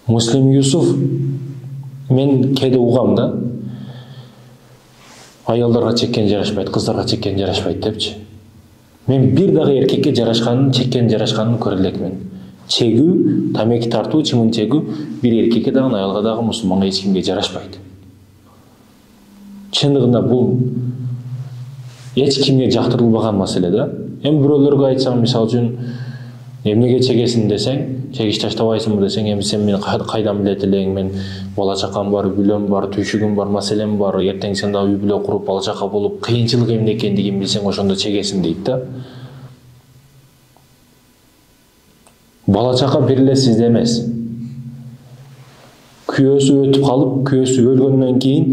Муслим Юсуф мен кээде угам да, аялдарга чеккен жарашпайт, кыздарга чеккен жарашпайт депчи. Мен бир дагы эркекке жарашканын, чеккен жарашканын көрө элекмин. Чегүү, тамеки тартуу, чымын чегүү бир эркекке дагы, аялга дагы, мусулманга эч кимге жарашпайт. Чындыгында бул эч кимге жактырылбаган маселе да. Эми бирөөлөргө айтсаң, мисалы үчүн, эмнеге чегесиң десең, чегиш таштабайсыңбы десең, эми сен мени кайдан билет элең, мен бала чакам бар, үй бүлөм бар, түйшүгүм бар, маселем бар, эртең сен дагы үй бүлө куруп, бала чака болуп, кыйынчылык эмне экендигин билсең, ошондо чегесиң дейт да. Бала чака бир эле сизде эмес. Күйөөсү өтүп калып, күйөөсү өлгөндөн кийин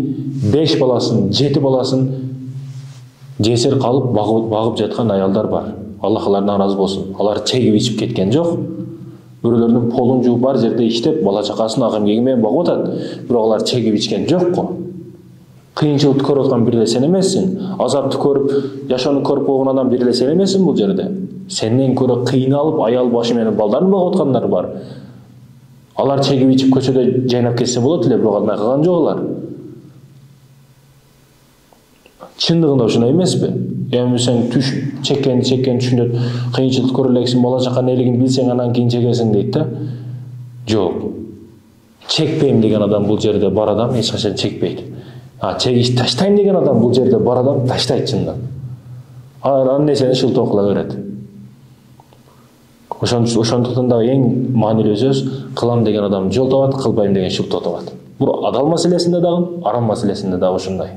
5 баласын, 7 баласын жесир калып багып жаткан аялдар бар. Аллах алардан разы болсун. Алар чегип ичип кеткен жок. Бирөөлөрдүн полун жууп бар жерде иштеп, бала чакасын ак эмгеги менен багып атат. Бирок алар чегип ичкен жок го. Кыйынчылыкты көрүп аткан бир эле сен эмессиң. Азапты көрүп, жашоону көрүп койгон адам бир эле сен эмессиң бул жерде. Сенден көрө кыйналып, аял башы менен балдарын багып аткандар бар. Алар чегип ичип көчөдө жайнап кетсе болот эле, бирок андай кылган жок алар. Чындыгында ошондой эмеспи? Эми сен чеккен түшүнөт, кыйынчылык көрө элексиң, бала чаканын элигин билсең, анан кийин чегесиң дейт да. Жок. Чекпейм деген адам бул жерде бар адам эч качан чекпейт. Чегиш таштайм деген адам бул жерде бар адам таштайт чындап. Анан несени шылтоо кыла берет. Ошондуктан дагы эң маанилүү сөз, кылам деген адам жол табат, кылбайм деген шылтоо табат. Бул адал маселесинде дагы, арам маселесинде дагы ошондой.